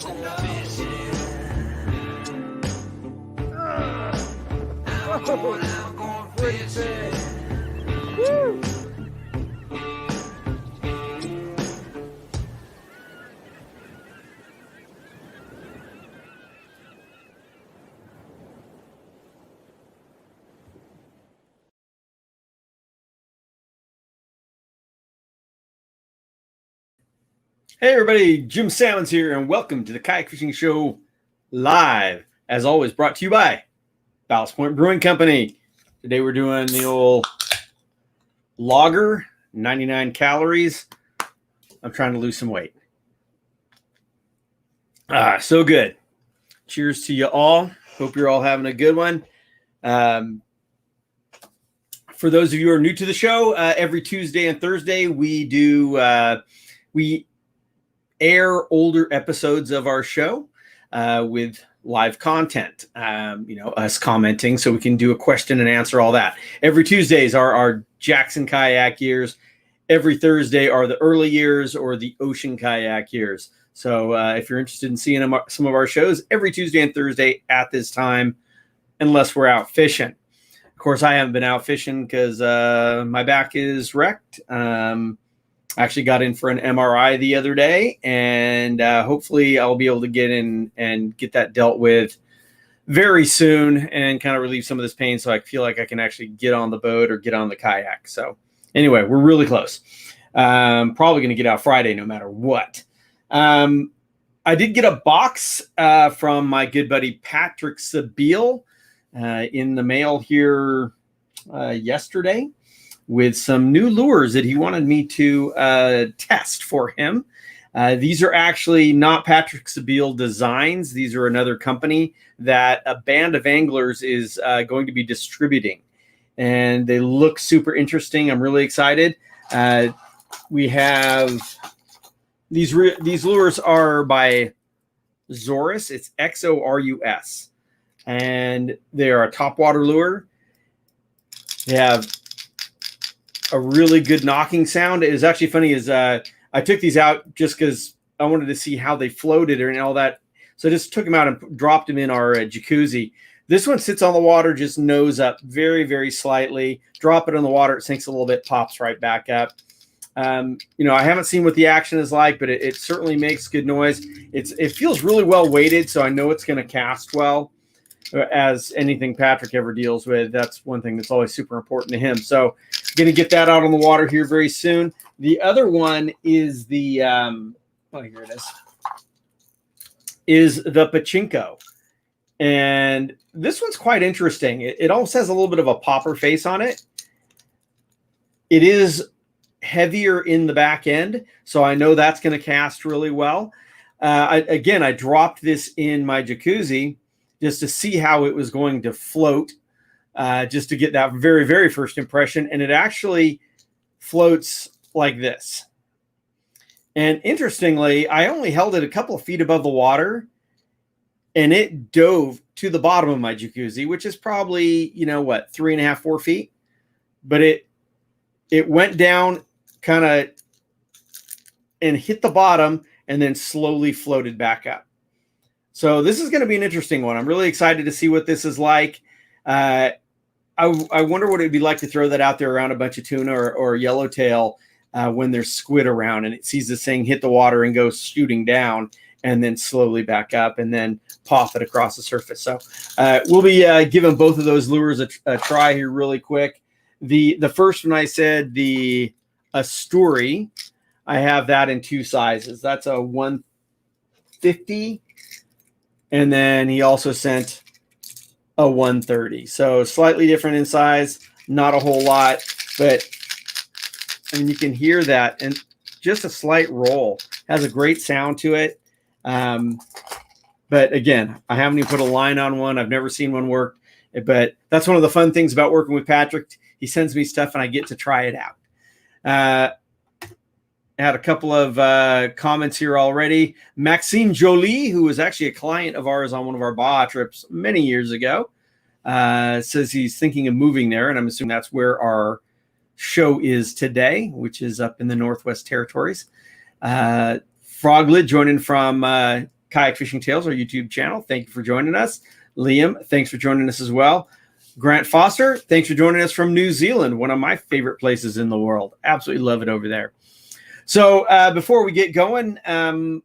Woo! Hey everybody, Jim Sammons here, and welcome to the Kayak Fishing Show live. As always, brought to you by Ballast Point Brewing Company. Today we're doing the old lager, 99 calories. I'm trying to lose some weight. So good. Cheers to you all. Hope you're all having a good one. For those of you who are new to the show, every Tuesday and Thursday we air older episodes of our show with live content, us commenting so we can do a question and answer, all that. Every Tuesdays are our Jackson kayak years. Every Thursday are the early years or the ocean kayak years. So if you're interested in seeing some of our shows, every Tuesday and Thursday at this time, unless we're out fishing. Of course, I haven't been out fishing because my back is wrecked. I actually got in for an MRI the other day, and hopefully I'll be able to get in and get that dealt with very soon and kind of relieve some of this pain so I feel like I can actually get on the boat or get on the kayak. So anyway, we're really close. Probably going to get out Friday no matter what. I did get a box from my good buddy Patrick Sabile in the mail here yesterday, with some new lures that he wanted me to test for him. These are actually not Patrick Sabile designs. These are another company that a band of anglers is going to be distributing. And they look super interesting. I'm really excited. We have these lures are by Zorus. It's Xorus. And they are a topwater lure. They have a really good knocking sound. It was actually funny is I took these out just because I wanted to see how they floated and all that. So I just took them out and dropped them in our jacuzzi. This one sits on the water, just nose up very, very slightly. Drop it in the water, it sinks a little bit, pops right back up. I haven't seen what the action is like, but it certainly makes good noise. It feels really well weighted, so I know it's going to cast well. As anything Patrick ever deals with, that's one thing that's always super important to him. So going to get that out on the water here very soon. The other one is the here it is the Pachinko. And this one's quite interesting. It almost has a little bit of a popper face on it. It is heavier in the back end, so I know that's going to cast really well. I dropped this in my jacuzzi just to see how it was going to float, just to get that very, very first impression. And it actually floats like this. And interestingly, I only held it a couple of feet above the water, and it dove to the bottom of my jacuzzi, which is probably, 3.5, 4 feet. But it went down kind of and hit the bottom and then slowly floated back up. So this is going to be an interesting one. I'm really excited to see what this is like. I wonder what it'd be like to throw that out there around a bunch of tuna or yellowtail when there's squid around and it sees this thing hit the water and go shooting down and then slowly back up and then pop it across the surface. So we'll be giving both of those lures a try here really quick. The first one I said, the Asturi, I have that in 2 sizes. That's a 150. And then he also sent a 130. So slightly different in size, not a whole lot, but I mean, you can hear that and just a slight roll. Has a great sound to it. But again, I haven't even put a line on one. I've never seen one work, but that's one of the fun things about working with Patrick. He sends me stuff and I get to try it out. I had a couple of comments here already. Maxime Jolie, who was actually a client of ours on one of our Baja trips many years ago, says he's thinking of moving there, and I'm assuming that's where our show is today, which is up in the Northwest Territories. Froglid joining from Kayak Fishing Tales, our YouTube channel. Thank you for joining us. Liam, thanks for joining us as well. Grant Foster, thanks for joining us from New Zealand, one of my favorite places in the world. Absolutely love it over there. So before we get going, I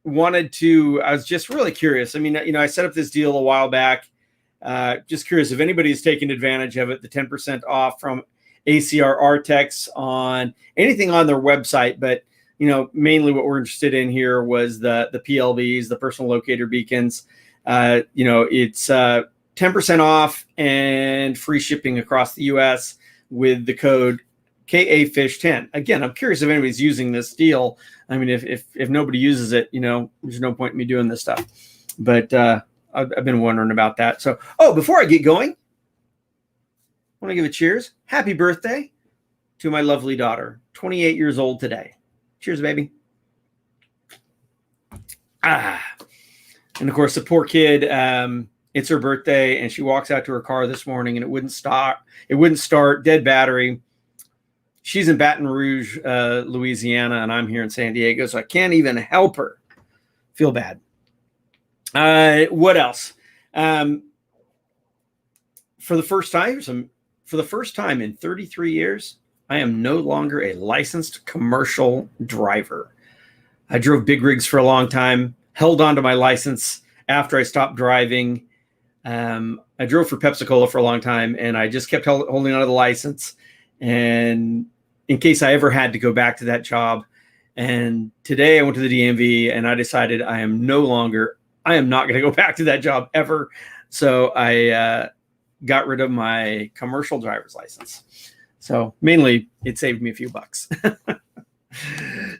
was just really curious. I mean, I set up this deal a while back. Just curious if anybody's taken advantage of it, the 10% off from ACR Artex on anything on their website. But, mainly what we're interested in here was the PLBs, the personal locator beacons. It's 10% off and free shipping across the US with the code KAFISH10. Again, I'm curious if anybody's using this deal. I mean, if nobody uses it, there's no point in me doing this stuff. But I've been wondering about that. So, before I get going, I want to give a cheers. Happy birthday to my lovely daughter, 28 years old today. Cheers, baby. And of course, the poor kid, it's her birthday, and she walks out to her car this morning, and it wouldn't start. It wouldn't start, dead battery. She's in Baton Rouge, Louisiana, and I'm here in San Diego, so I can't even help her. Feel bad. What else? For the first time in 33 years, I am no longer a licensed commercial driver. I drove big rigs for a long time, held on to my license after I stopped driving. I drove for Pepsi-Cola for a long time, and I just kept holding on to the license. And in case I ever had to go back to that job. And today I went to the DMV and I decided I am not going to go back to that job ever. So I got rid of my commercial driver's license. So mainly it saved me a few bucks.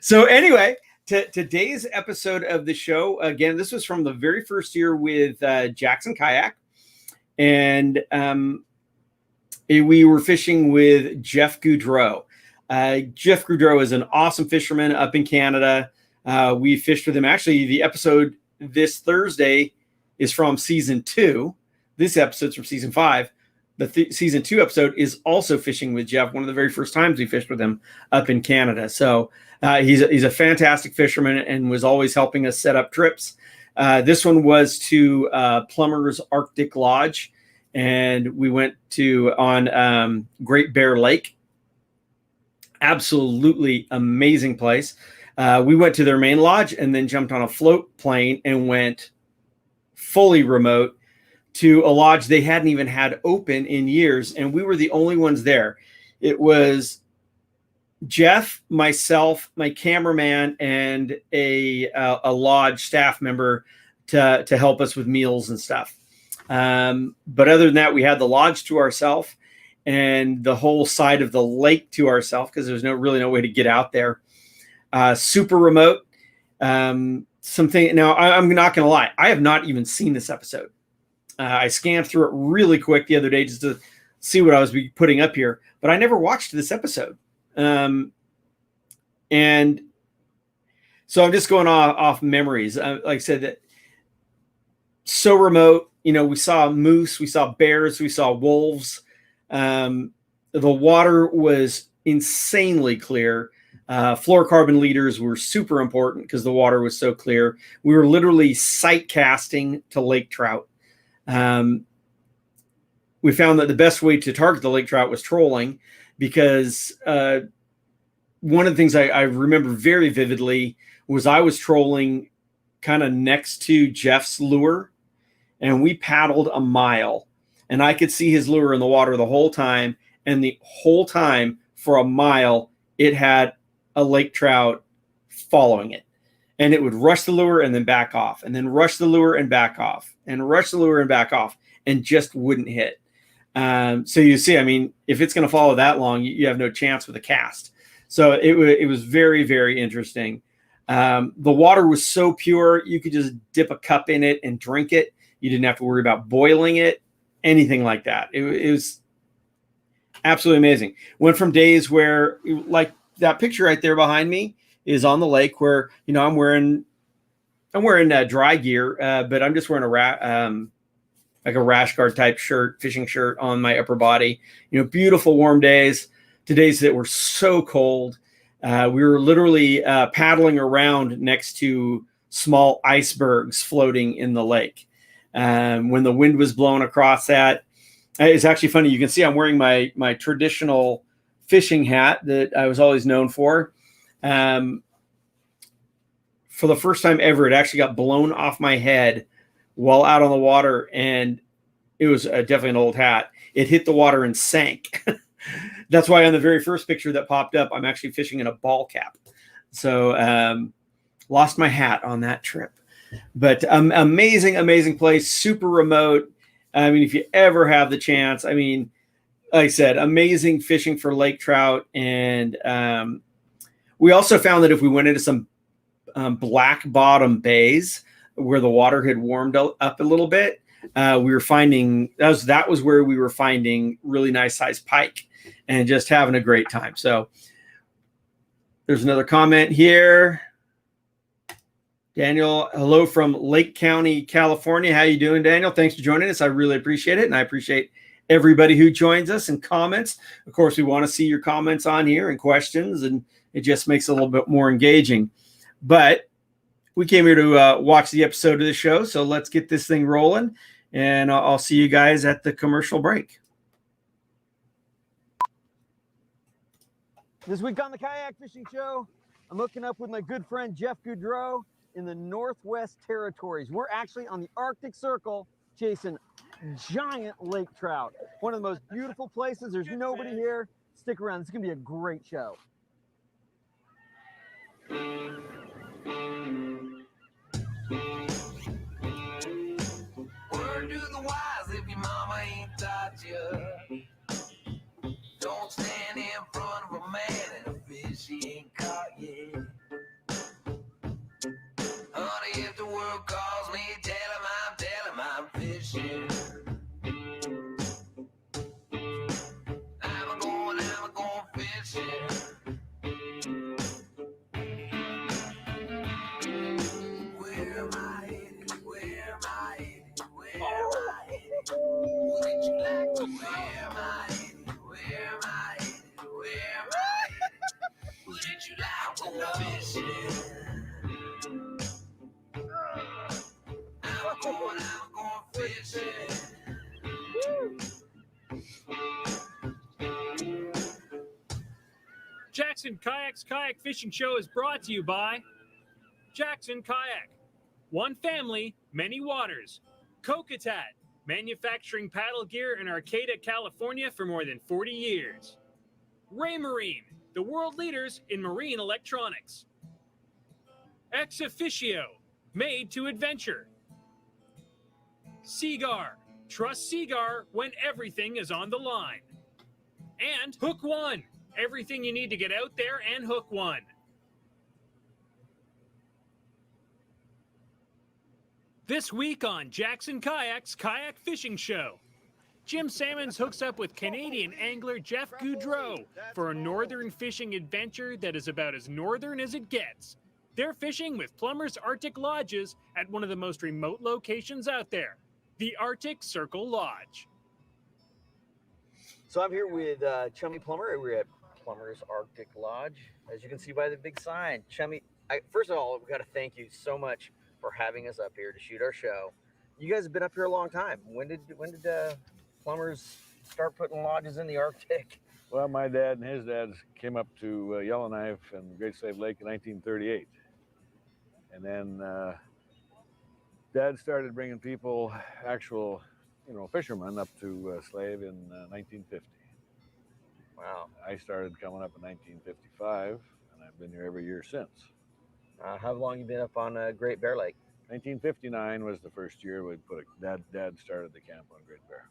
So anyway, today's episode of the show, again, this was from the very first year with Jackson Kayak. And we were fishing with Jeff Goudreau. Jeff Goudreau is an awesome fisherman up in Canada. We fished with him. Actually, the episode this Thursday is from season 2. This episode's from season 5. The season 2 episode is also fishing with Jeff. One of the very first times we fished with him up in Canada. So he's a fantastic fisherman and was always helping us set up trips. This one was to Plumber's Arctic Lodge, and we went on Great Bear Lake. Absolutely amazing place. We went to their main lodge and then jumped on a float plane and went fully remote to a lodge they hadn't even had open in years. And we were the only ones there. It was Jeff, myself, my cameraman, and a lodge staff member to help us with meals and stuff. But other than that, we had the lodge to ourselves and the whole side of the lake to ourselves because there's really no way to get out there. Super remote. Now, I'm not going to lie. I have not even seen this episode. I scanned through it really quick the other day just to see what I was putting up here, but I never watched this episode. And so I'm just going off memories. Like I said, that so remote. We saw moose, we saw bears, we saw wolves. The water was insanely clear. Fluorocarbon leaders were super important because the water was so clear. We were literally sight casting to lake trout. We found that the best way to target the lake trout was trolling because one of the things I remember very vividly was I was trolling kind of next to Jeff's lure, and we paddled a mile, and I could see his lure in the water the whole time. And the whole time for a mile, it had a lake trout following it. And it would rush the lure and then back off, and then rush the lure and back off, and rush the lure and back off, and just wouldn't hit. So you see, I mean, if it's going to follow that long, you have no chance with a cast. So it was very, very interesting. The water was so pure, you could just dip a cup in it and drink it. You didn't have to worry about boiling it, anything like that. It was absolutely amazing. Went from days where, like that picture right there behind me is on the lake where, I'm wearing dry gear, but I'm just wearing like a rash guard type shirt, fishing shirt on my upper body. Beautiful warm days. To days that were so cold. We were literally paddling around next to small icebergs floating in the lake. When the wind was blowing across that, it's actually funny. You can see I'm wearing my traditional fishing hat that I was always known for. For the first time ever, it actually got blown off my head while out on the water, and it was definitely an old hat. It hit the water and sank. That's why on the very first picture that popped up, I'm actually fishing in a ball cap. So lost my hat on that trip. But amazing place, super remote. I mean, if you ever have the chance, I mean, like I said, amazing fishing for lake trout. And we also found that if we went into some black bottom bays where the water had warmed up a little bit, we were finding that was where we were finding really nice sized pike and just having a great time. So there's another comment here. Daniel, hello from Lake County, California. How you doing, Daniel? Thanks for joining us. I really appreciate it, and I appreciate everybody who joins us and comments. Of course, we want to see your comments on here and questions, and it just makes it a little bit more engaging. But we came here to watch the episode of the show, so let's get this thing rolling, and I'll see you guys at the commercial break. This week on the Kayak Fishing Show, I'm hooking up with my good friend Jeff Goudreau in the Northwest Territories. We're actually on the Arctic Circle chasing giant lake trout. One of the most beautiful places. There's nobody here. Stick around. This is going to be a great show. Word to the wise, if your mama ain't taught you, don't stand in front of a man and a fish he ain't caught yet. Honey, if the world calls me, tell him I'm fishing. I'm going fishing. Where am I headed? Where am I headed? Where am I headed? Wouldn't you like to? Where am I headed? Where am I headed? Where am I headed? Wouldn't you like to go fishing? I'm going fishing. Jackson Kayak's Kayak Fishing Show is brought to you by Jackson Kayak. One family, many waters. Kokatat, manufacturing paddle gear in Arcata, California for more than 40 years. Ray Marine, the world leaders in marine electronics. Ex Officio, made to adventure. Seagar, trust Seagar when everything is on the line. And Hook One, everything you need to get out there and hook one. This week on Jackson Kayak's Kayak Fishing Show, Jim Sammons hooks up with Canadian angler Jeff Goudreau for a northern fishing adventure that is about as northern as it gets. They're fishing with Plumber's Arctic Lodges at one of the most remote locations out there, the Arctic Circle Lodge. So I'm here with Chummy Plumber. We're at Plumber's Arctic Lodge. As you can see by the big sign, Chummy, first of all, we got to thank you so much for having us up here to shoot our show. You guys have been up here a long time. When did Plumbers start putting lodges in the Arctic? Well, my dad and his dads came up to Yellowknife and Great Slave Lake in 1938. And then Dad started bringing people, actual, fishermen up to Slave in 1950. Wow. I started coming up in 1955, and I've been here every year since. How long you been up on Great Bear Lake? 1959 was the first year we'd put Dad started the camp on Great Bear.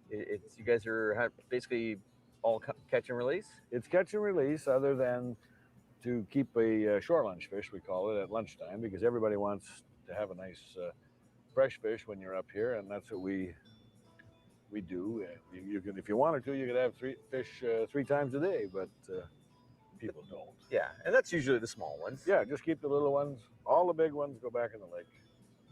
You guys are basically all catch and release? It's catch and release, other than to keep a shore lunch fish, we call it, at lunchtime, because everybody wants to have a nice fresh fish when you're up here, and that's what we do. You can, if you wanted to, you could have fish 3 times a day, but people don't. Yeah, and that's usually the small ones. Yeah, just keep the little ones. All the big ones go back in the lake.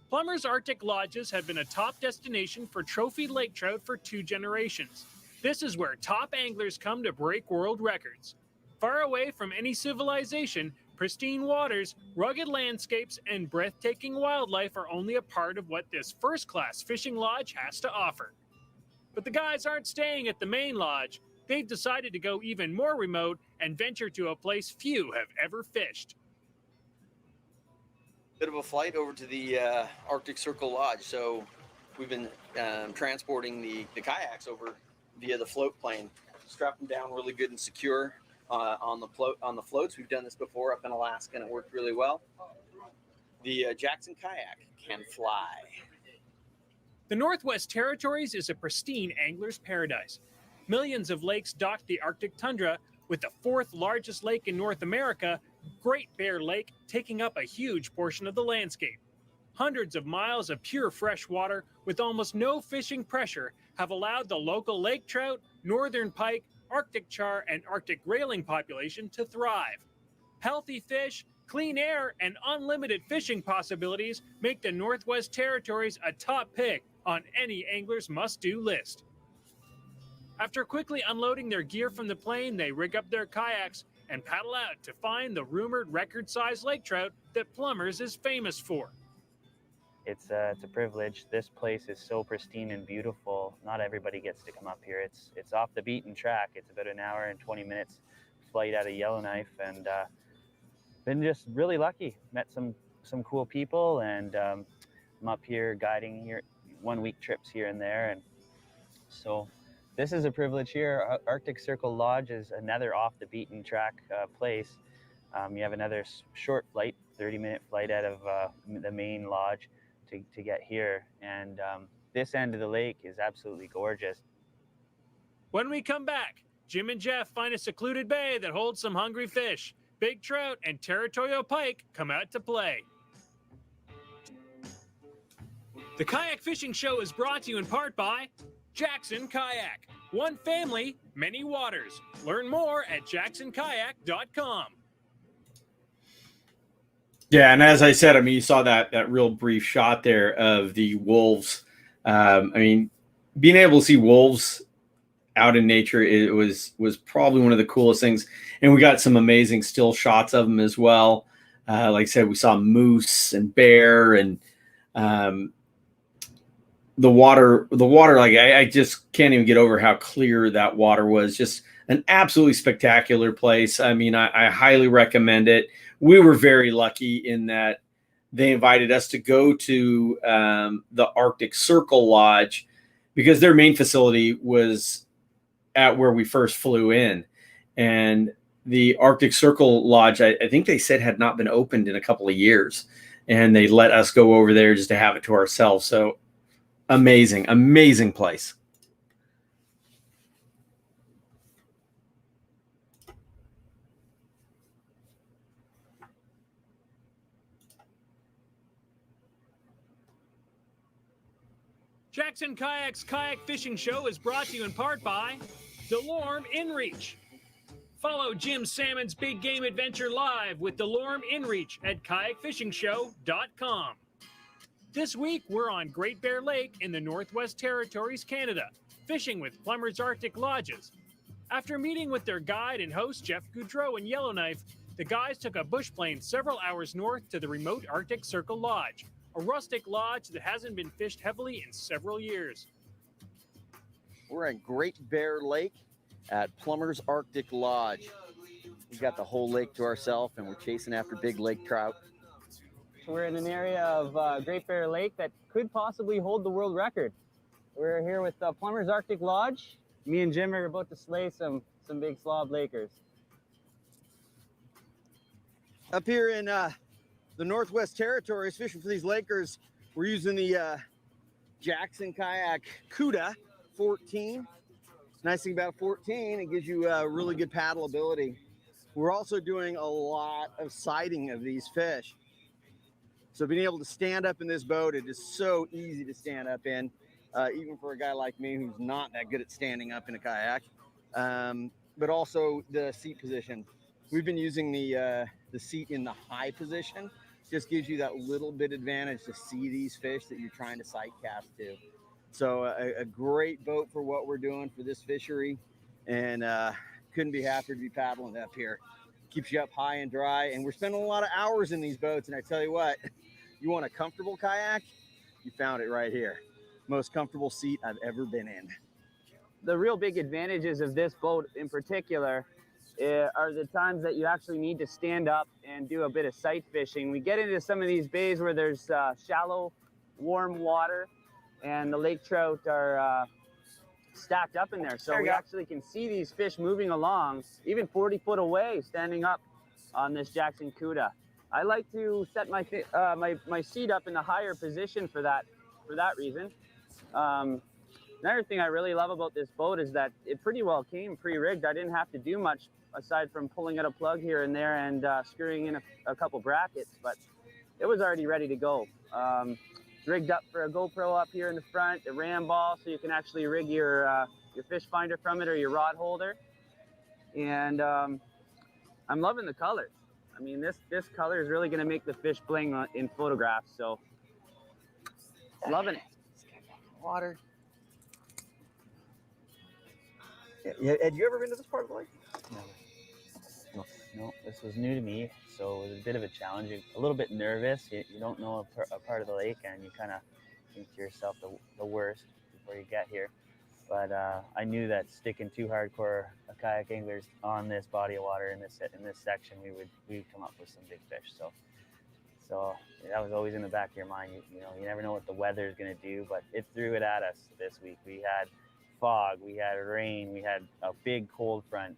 Plumber's Arctic Lodges have been a top destination for trophy lake trout for 2 generations. This is where top anglers come to break world records. Far away from any civilization, Pristine waters, rugged landscapes, and breathtaking wildlife are only a part of what this first-class fishing lodge has to offer. But the guys aren't staying at the main lodge. They've decided to go even more remote and venture to a place few have ever fished. Bit of a flight over to the Arctic Circle Lodge. So we've been transporting the kayaks over via the float plane. Strap them down really good and secure on the floats. We've done this before up in Alaska and it worked really well. The Jackson kayak can fly. The Northwest Territories is a pristine angler's paradise. Millions of lakes dot the Arctic tundra, with the fourth largest lake in North America, Great Bear Lake, taking up a huge portion of the landscape. Hundreds of miles of pure fresh water with almost no fishing pressure have allowed the local lake trout, northern pike, Arctic char, and Arctic grayling population to thrive. Healthy fish, clean air, and unlimited fishing possibilities make the Northwest Territories a top pick on any angler's must-do list. After quickly unloading their gear from the plane, they rig up their kayaks and paddle out to find the rumored record-sized lake trout that Plumbers is famous for. It's a privilege. This place is so pristine and beautiful. Not everybody gets to come up here. It's off the beaten track. It's about an hour and 20 minutes flight out of Yellowknife, and been just really lucky. Met some cool people, and I'm up here guiding here 1 week trips here and there, and so this is a privilege here. Arctic Circle Lodge is another off the beaten track place. You have another short flight, 30-minute flight out of the main lodge to get here, and this end of the lake is absolutely gorgeous. When we come back, Jim and Jeff find a secluded bay that holds some hungry fish. Big trout and territorial pike come out to play. The Kayak Fishing Show is brought to you in part by Jackson Kayak. One family, many waters. Learn more at jacksonkayak.com. Yeah, and as I said, I mean, you saw that real brief shot there of the wolves. I mean, being able to see wolves out in nature, it was probably one of the coolest things. And we got some amazing still shots of them as well. Like I said, we saw moose and bear, and the water. Like I just can't even get over how clear that water was. Just an absolutely spectacular place. I mean, I highly recommend it. We were very lucky in that they invited us to go to the Arctic Circle Lodge because their main facility was at where we first flew in. And the Arctic Circle Lodge, I think they said had not been opened in a couple of years. And they let us go over there just to have it to ourselves. So amazing, amazing place. Jackson Kayak's Kayak Fishing Show is brought to you in part by DeLorme InReach. Follow Jim Sammons' Big Game Adventure live with DeLorme InReach at kayakfishingshow.com. This week, we're on Great Bear Lake in the Northwest Territories, Canada, fishing with Plumber's Arctic Lodges. After meeting with their guide and host, Jeff Goudreau in Yellowknife, the guys took a bush plane several hours north to the remote Arctic Circle Lodge, a rustic lodge that hasn't been fished heavily in several years. We're at Great Bear Lake at Plumber's Arctic Lodge. We've got the whole lake to ourselves, and we're chasing after big lake trout. We're in an area of Great Bear Lake that could possibly hold the world record. We're here with Plumber's Arctic Lodge. Me and Jim are about to slay some big slob lakers. Up here in the Northwest Territories, fishing for these lakers, we're using the Jackson Kayak Cuda 14. Nice thing about 14, it gives you really good paddle ability. We're also doing a lot of sighting of these fish. So being able to stand up in this boat, it is so easy to stand up in, even for a guy like me who's not that good at standing up in a kayak. But also the seat position. We've been using the seat in the high position. Just gives you that little bit advantage to see these fish that you're trying to sight cast to. So a great boat for what we're doing for this fishery, and couldn't be happier to be paddling up here. keeps you up high and dry. And we're spending a lot of hours in these boats. And I tell you what, you want a comfortable kayak? You found it right here. Most comfortable seat I've ever been in. The real big advantages of this boat in particular are the times that you actually need to stand up and do a bit of sight fishing. We get into some of these bays where there's shallow, warm water, and the lake trout are stacked up in there. So we actually can see these fish moving along, even 40 foot away, standing up on this Jackson Cuda. I like to set my my seat up in a higher position for that reason. Another thing I really love about this boat is that it pretty well came pre-rigged. I didn't have to do much aside from pulling out a plug here and there and screwing in a couple brackets, but it was already ready to go. Rigged up for a GoPro up here in the front, a ram ball, so you can actually rig your fish finder from it or your rod holder. And I'm loving the colors. I mean, this color is really going to make the fish bling in photographs. So loving it. Water. Yeah, had you ever been to this part of the lake? No, this was new to me, so it was a bit of a challenge. A little bit nervous. You don't know a part of the lake, and you kind of think to yourself the worst before you get here. But I knew that sticking too hardcore kayak anglers on this body of water in this section, we'd come up with some big fish. So that was always in the back of your mind. You never know what the weather is going to do, but it threw it at us this week. We had fog, we had rain, we had a big cold front.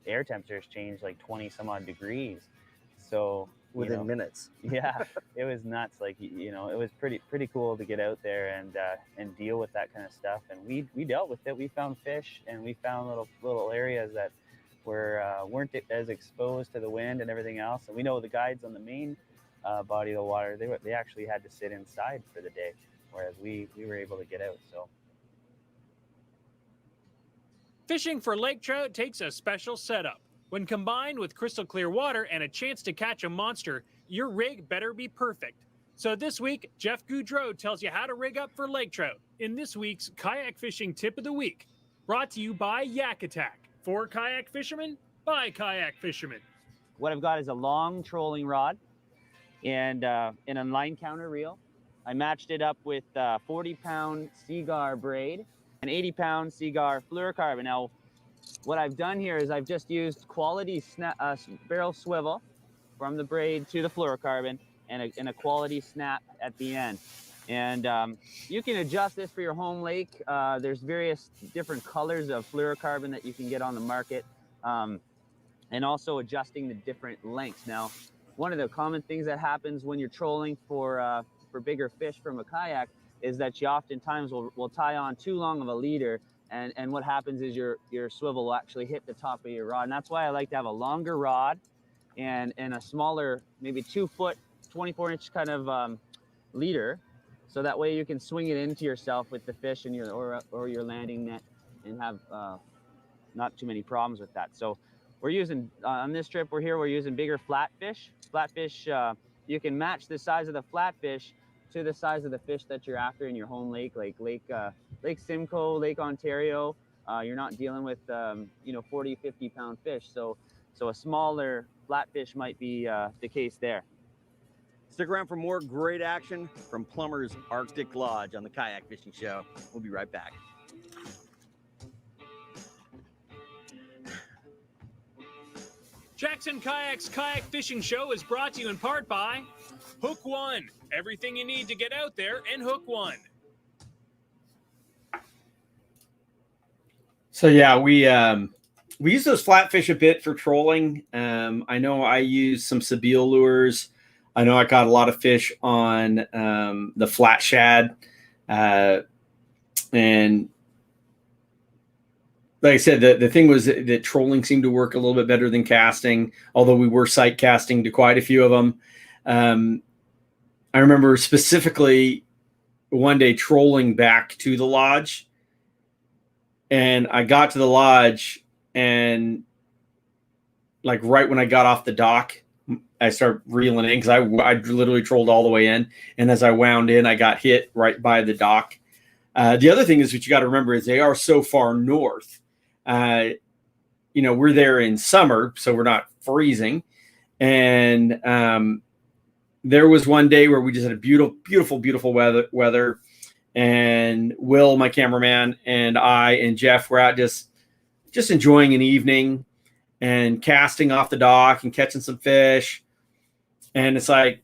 Air temperatures changed like 20 some odd degrees. So within minutes. Yeah, it was nuts. Like, it was pretty cool to get out there and deal with that kind of stuff. And we dealt with it. We found fish, and we found little areas that weren't as exposed to the wind and everything else. And we know the guides on the main body of the water, they actually had to sit inside for the day, whereas we were able to get out. So fishing for lake trout takes a special setup. When combined with crystal clear water and a chance to catch a monster, your rig better be perfect. So this week, Jeff Goudreau tells you how to rig up for lake trout in this week's Kayak Fishing Tip of the Week, brought to you by Yak Attack. For kayak fishermen, by kayak fishermen. What I've got is a long trolling rod and an line counter reel. I matched it up with 40-pound Seagar braid, an 80-pound Seagar fluorocarbon. Now, what I've done here is I've just used quality barrel swivel from the braid to the fluorocarbon and a quality snap at the end. And you can adjust this for your home lake. There's various different colors of fluorocarbon that you can get on the market, and also adjusting the different lengths. Now, one of the common things that happens when you're trolling for bigger fish from a kayak is that you oftentimes will tie on too long of a leader, and what happens is your swivel will actually hit the top of your rod. And that's why I like to have a longer rod and a smaller, maybe 2 foot, 24-inch kind of leader, so that way you can swing it into yourself with the fish and or your landing net and have not too many problems with that. So we're using on this trip we're using bigger flatfish. Flatfish, you can match the size of the flatfish to the size of the fish that you're after in your home lake, like Lake Simcoe, Lake Ontario. You're not dealing with 40, 50-pound fish, so a smaller flatfish might be the case there. Stick around for more great action from Plumber's Arctic Lodge on the Kayak Fishing Show. We'll be right back. Jackson Kayak's Kayak Fishing Show is brought to you in part by Hook One. Everything you need to get out there and hook one. So yeah, we use those flatfish a bit for trolling. I know I use some Sebile lures. I know I caught a lot of fish on the flat shad, and like I said, the thing was that trolling seemed to work a little bit better than casting, although we were sight casting to quite a few of them. I remember specifically one day trolling back to the lodge, and I got to the lodge, and like right when I got off the dock, I started reeling in because I literally trolled all the way in, and as I wound in, I got hit right by the dock. The other thing is what you got to remember is they are so far north. We're there in summer, so we're not freezing. And there was one day where we just had a beautiful weather. And Will, my cameraman, and I and Jeff were out just enjoying an evening and casting off the dock and catching some fish. And it's like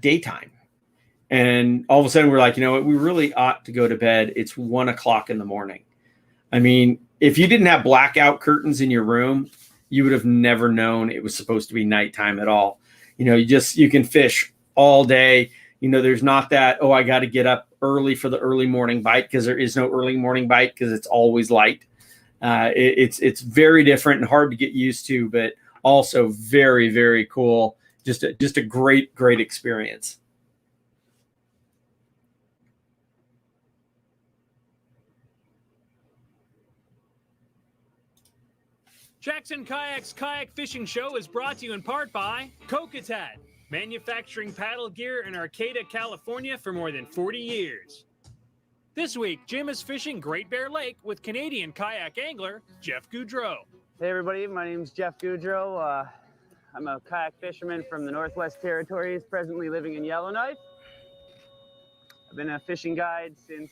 daytime. And all of a sudden we're like, you know what, we really ought to go to bed. It's 1 o'clock in the morning. I mean, if you didn't have blackout curtains in your room, you would have never known it was supposed to be nighttime at all. You know, you can fish all day. You know, there's not that, oh, I got to get up early for the early morning bite, because there is no early morning bite because it's always light. It's very different and hard to get used to, but also very, very cool. Just a great experience. Jackson Kayak's Kayak Fishing Show is brought to you in part by Cuda, manufacturing paddle gear in Arcata, California for more than 40 years. This week, Jim is fishing Great Bear Lake with Canadian kayak angler Jeff Goudreau. Hey everybody, my name's Jeff Goudreau. I'm a kayak fisherman from the Northwest Territories, presently living in Yellowknife. I've been a fishing guide since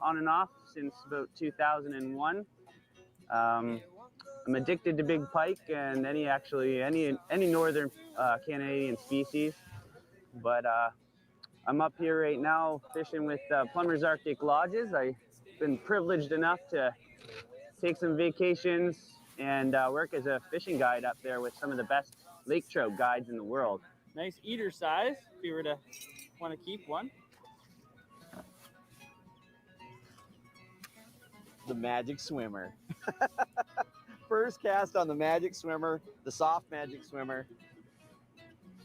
on and off since about 2001. I'm addicted to big pike and any northern Canadian species, but I'm up here right now fishing with Plumber's Arctic Lodges. I've been privileged enough to take some vacations and work as a fishing guide up there with some of the best lake trout guides in the world. Nice eater size if you were to want to keep one. The Magic Swimmer. First cast on the Magic Swimmer, the soft Magic Swimmer.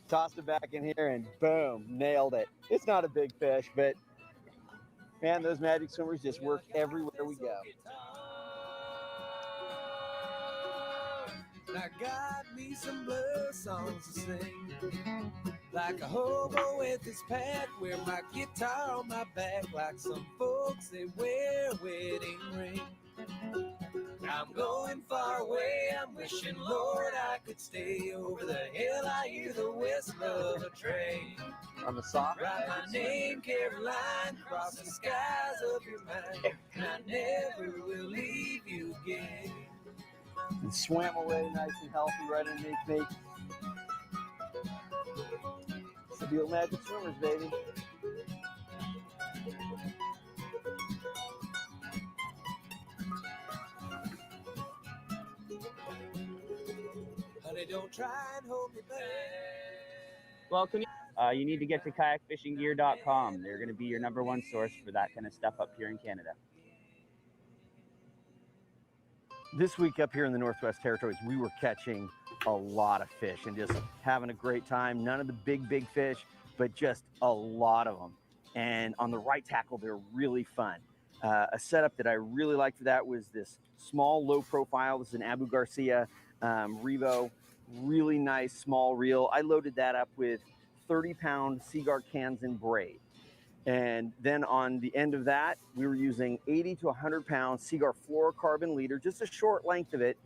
Tossed it back in here and boom, nailed it. It's not a big fish, but man, those Magic Swimmers just work everywhere we go. I got me some blues songs to sing, like a hobo with his pack, wear my guitar on my back, like some folks that wear a wedding ring. I'm going far away, I'm wishing, Lord, I could stay. Over the hill I hear the whistle of a train. On the soft, Write my name, Caroline, across the skies of your mind, and I never will leave you again. and swam away nice and healthy right underneath me. It's the Deal Magic Swimmers, baby. Honey, don't try and hold me back. Well, you need to get to kayakfishinggear.com. They're going to be your #1 source for that kind of stuff up here in Canada. This week up here in the Northwest Territories, we were catching a lot of fish and just having a great time. None of the big fish, but just a lot of them. And on the right tackle, they're really fun. A setup that I really liked for that was this small, low profile. This is an Abu Garcia Revo, really nice small reel. I loaded that up with 30-pound Seaguar cans and braid. And then on the end of that, we were using 80 to 100-pound Seaguar fluorocarbon leader, just a short length of it.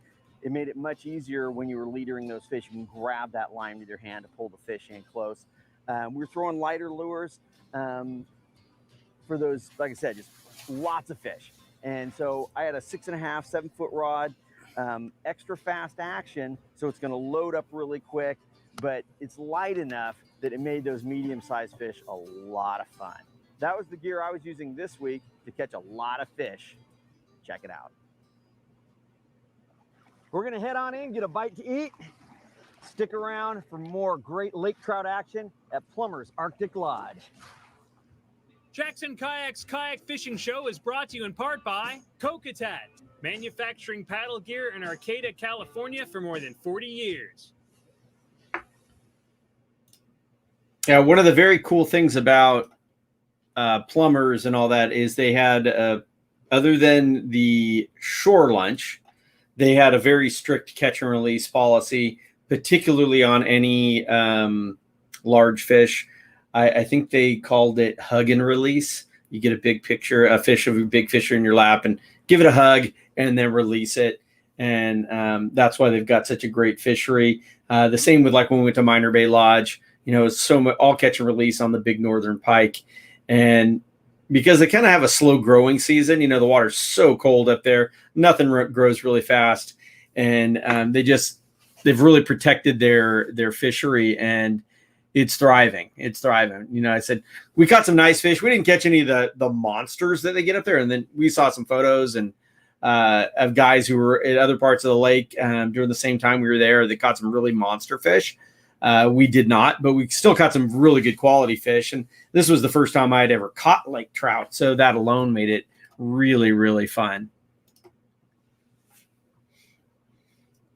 It made it much easier when you were leadering those fish. You can grab that line with your hand to pull the fish in close. We were throwing lighter lures for those, like I said, just lots of fish. And so I had a 6.5, 7-foot rod, extra fast action, so it's going to load up really quick, but it's light enough that it made those medium-sized fish a lot of fun. That was the gear I was using this week to catch a lot of fish. Check it out. We're gonna head on in, get a bite to eat. Stick around for more great lake trout action at Plumber's Arctic Lodge. Jackson Kayak's Kayak Fishing Show is brought to you in part by Cuda, manufacturing paddle gear in Arcata, California for more than 40 years. Yeah, one of the very cool things about Plumbers and all that is they had, other than the shore lunch, they had a very strict catch and release policy, particularly on any large fish. I think they called it hug and release. You get a big picture, a big fish in your lap, and give it a hug and then release it. and that's why they've got such a great fishery. The same with like when we went to Minor Bay Lodge, you know, it's so much all catch and release on the big northern pike, and because they kind of have a slow growing season, you know, the water's so cold up there, nothing grows really fast, and they've really protected their fishery, and it's thriving. It's thriving. You know, I said we caught some nice fish. We didn't catch any of the monsters that they get up there, and then we saw some photos and of guys who were at other parts of the lake during the same time we were there. They caught some really monster fish. We did not, but we still caught some really good quality fish. And this was the first time I had ever caught lake trout, so that alone made it really, really fun.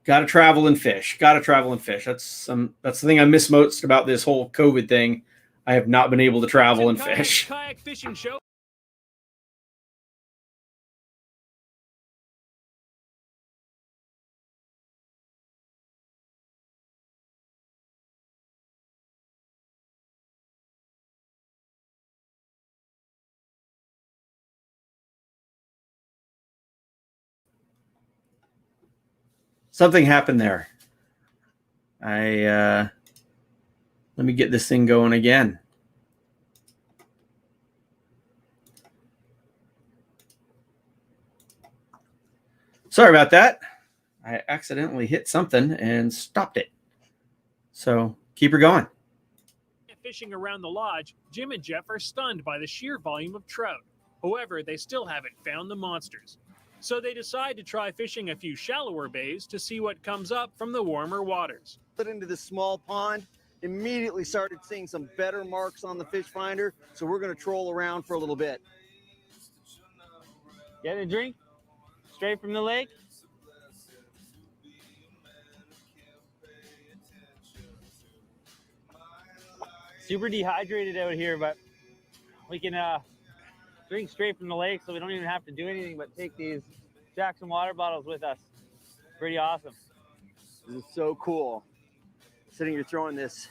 Got to travel and fish. Got to travel and fish. That's the thing I miss most about this whole COVID thing. I have not been able to travel and fish. Kayak Fishing Show. Something happened there. Let me get this thing going again. Sorry about that. I accidentally hit something and stopped it. So keep her going. Fishing around the lodge, Jim and Jeff are stunned by the sheer volume of trout. However, they still haven't found the monsters. So they decide to try fishing a few shallower bays to see what comes up from the warmer waters. Put into this small pond, immediately started seeing some better marks on the fish finder, so we're going to troll around for a little bit. Get a drink straight from the lake. Super dehydrated out here, but we can drink straight from the lake, so we don't even have to do anything but take these Jackson water bottles with us. Pretty awesome. This is so cool. Sitting here throwing this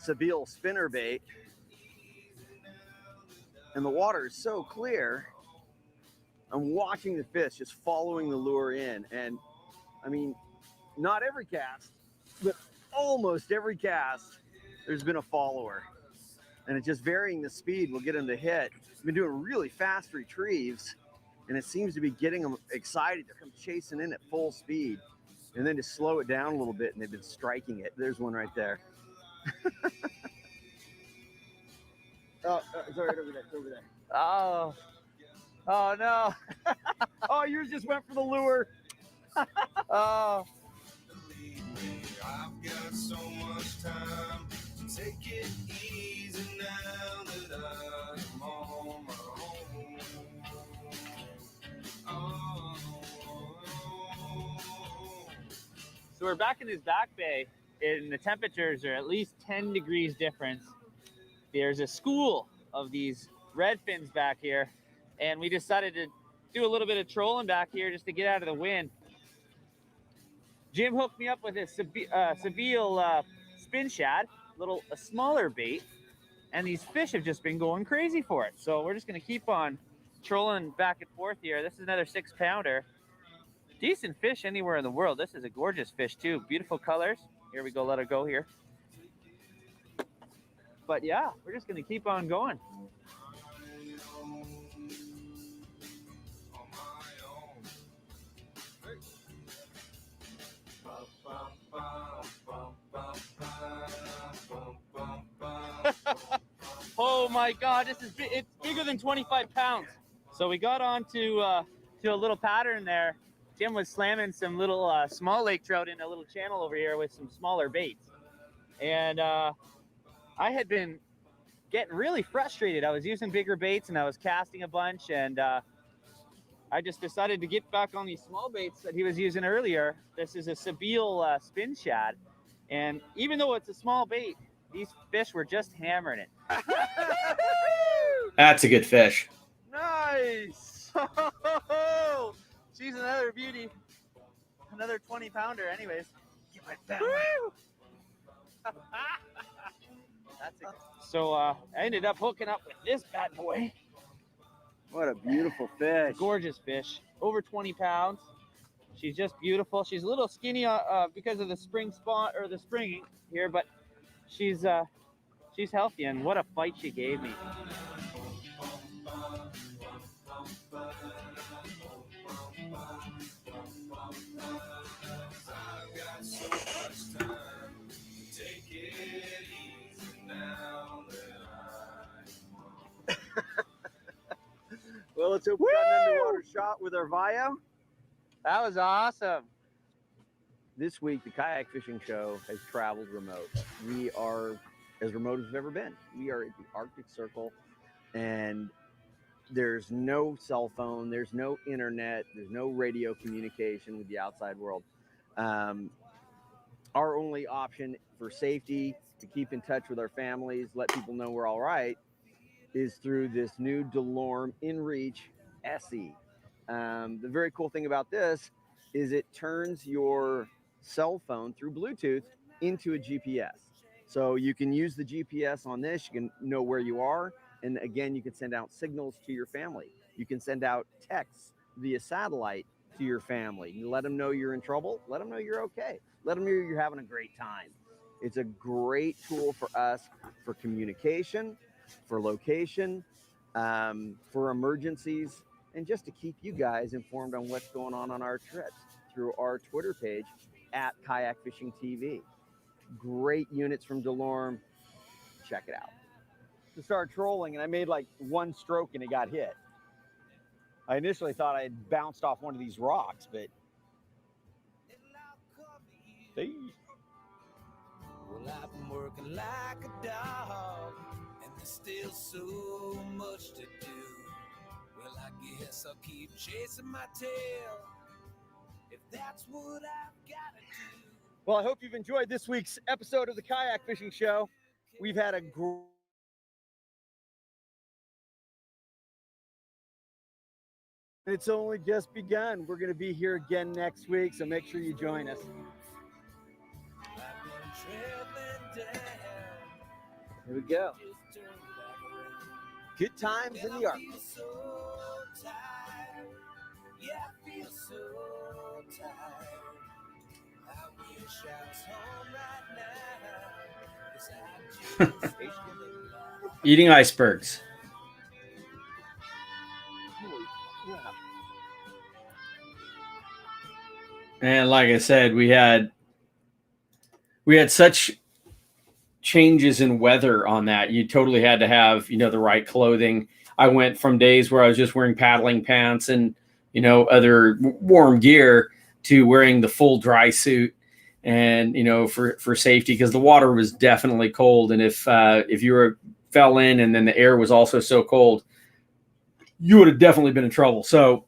Sebile spinner bait, and the water is so clear. I'm watching the fish just following the lure in, and I mean, not every cast, but almost every cast, there's been a follower, and it's just varying the speed will get them to hit. I've been doing really fast retrieves, and it seems to be getting them excited to come chasing in at full speed, and then to slow it down a little bit, and they've been striking it. There's one right there. It's right over there. It's over there. Oh no. Oh, yours just went for the lure. Oh. I've got so much time to take it easy now that I'm on my own. Oh. So we're back in this back bay, and the temperatures are at least 10 degrees difference. There's a school of these redfins back here, and we decided to do a little bit of trolling back here just to get out of the wind. Jim hooked me up with a Sebile spin shad, a smaller bait, and these fish have just been going crazy for it. So we're just going to keep on trolling back and forth here. This is another 6-pounder. Decent fish anywhere in the world. This is a gorgeous fish too. Beautiful colors. Here we go. Let her go here. But yeah, we're just going to keep on going. Oh my God, it's bigger than 25 pounds. So we got on to a little pattern there. Jim was slamming some little small lake trout in a little channel over here with some smaller baits. And I had been getting really frustrated. I was using bigger baits and I was casting a bunch, and I just decided to get back on these small baits that he was using earlier. This is a Sebile spin shad. And even though it's a small bait, these fish were just hammering it. That's a good fish. Nice. She's another beauty. Another 20-pounder anyways. That's it. So I ended up hooking up with this bad boy. What a beautiful fish. Gorgeous fish. Over 20 pounds. She's just beautiful. She's a little skinny because of the spring spot or the spring here, but she's healthy, and what a fight she gave me. Well, let's hope we got an underwater shot with our Via. That was awesome. This week, the Kayak Fishing Show has traveled remote. We are as remote as we've ever been. We are at the Arctic Circle, and there's no cell phone, there's no internet, there's no radio communication with the outside world. Our only option for safety, to keep in touch with our families, let people know we're all right, is through this new DeLorme InReach SE. The very cool thing about this is it turns your cell phone through Bluetooth into a GPS. So you can use the GPS on this, you can know where you are, and again, you can send out signals to your family. You can send out texts via satellite to your family. You let them know you're in trouble, let them know you're okay, let them know you're having a great time. It's a great tool for us for communication, for location, for emergencies, and just to keep you guys informed on what's going on our trips through our Twitter page at Kayak Fishing TV. Great units from DeLorme. Check it out. To start trolling, and I made like one stroke and it got hit. I initially thought I had bounced off one of these rocks, but hey. Well, I've been working like a dog, and there's still so much to do. Well, I guess I'll keep chasing my tail, if that's what I've got to do. Well, I hope you've enjoyed this week's episode of the Kayak Fishing Show. We've had a It's only just begun. We're going to be here again next week, so make sure you join us. Here we go. Good times in the Arctic. Yeah, I feel so tired. I wish I was home right now. 'Cause I just Eating icebergs. And like I said, we had such changes in weather on that. You totally had to have, the right clothing. I went from days where I was just wearing paddling pants and, other warm gear to wearing the full dry suit and, for safety, because the water was definitely cold. And if you fell in and then the air was also so cold, you would have definitely been in trouble. So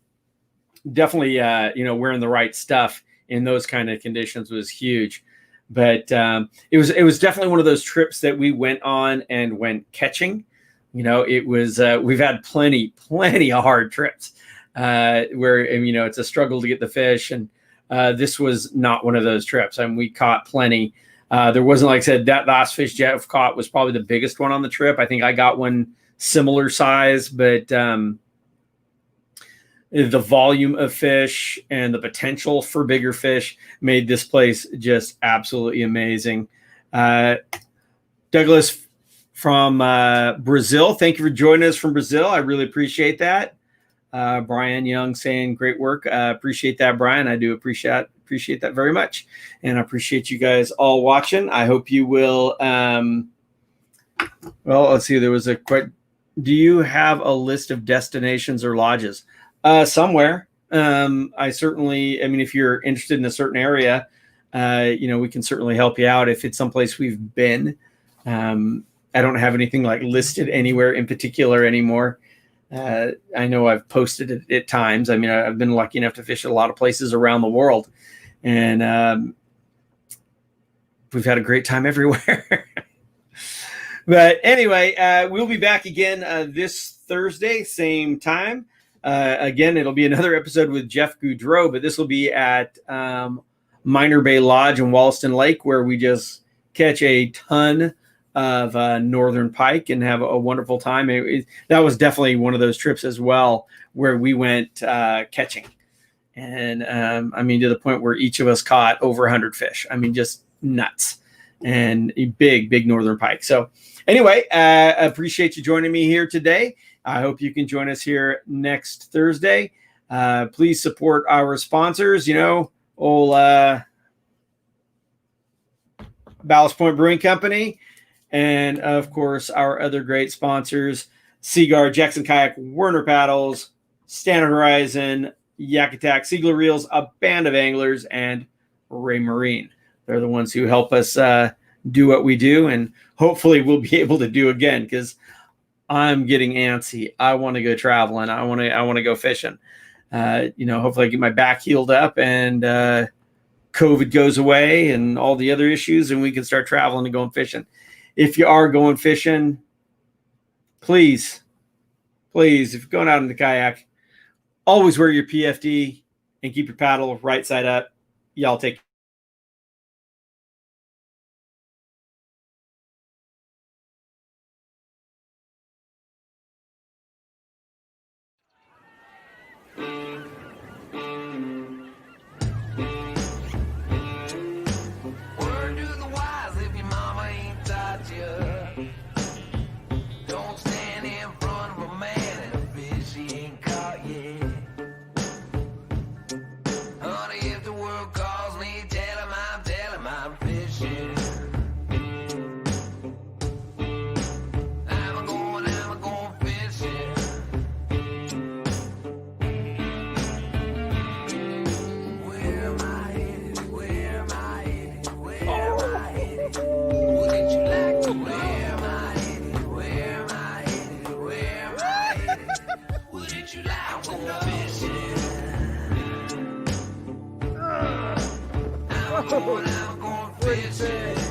definitely, wearing the right stuff in those kind of conditions was huge. But it was definitely one of those trips that we went on and went catching. It was we've had plenty of hard trips where it's a struggle to get the fish, and this was not one of those trips. I mean, we caught plenty. There wasn't, like I said, that last fish Jeff caught was probably the biggest one on the trip. I think I got one similar size, but the volume of fish and the potential for bigger fish made this place just absolutely amazing. Douglas from Brazil, thank you for joining us from Brazil. I really appreciate that. Brian Young saying great work. Appreciate that, Brian. I do appreciate that very much. And I appreciate you guys all watching. I hope you will. Well, let's see. There was a question. Do you have a list of destinations or lodges? Somewhere. I certainly, if you're interested in a certain area, we can certainly help you out if it's someplace we've been. I don't have anything like listed anywhere in particular anymore. I know I've posted it at times. I've been lucky enough to fish at a lot of places around the world, and we've had a great time everywhere. But anyway, we'll be back again this Thursday, same time. Again, it'll be another episode with Jeff Goudreau, but this will be at Minor Bay Lodge in Wollaston Lake, where we just catch a ton of northern pike and have a wonderful time. That was definitely one of those trips as well, where we went catching. And I mean, to the point where each of us caught over 100 fish. I mean, just nuts, and a big northern pike. So anyway, appreciate you joining me here today. I hope you can join us here next Thursday. Please support our sponsors, old Ballast Point Brewing Company, and of course our other great sponsors, Seaguar, Jackson Kayak, Werner Paddles, Standard Horizon, Yak Attack, Siegler Reels, A Band of Anglers, and Ray Marine. They're the ones who help us do what we do, and hopefully we'll be able to do again, because I'm getting antsy. I want to go traveling. I want to go fishing. Hopefully I get my back healed up and COVID goes away and all the other issues, and we can start traveling and going fishing. If you are going fishing, please, if you're going out in the kayak, always wear your PFD and keep your paddle right side up. Y'all take care. Word to the wise, if your mama ain't taught you, don't stand in front of a man and a fish he ain't caught yet. Honey, if the world calls me, tell him I'm fishing. I'm going fishing. Where am I headed? Where am I headed? Where am I headed? Wouldn't you like to? Where am I headed? Where am I headed? Where am I headed? Wouldn't you like to know? I'm going fishing.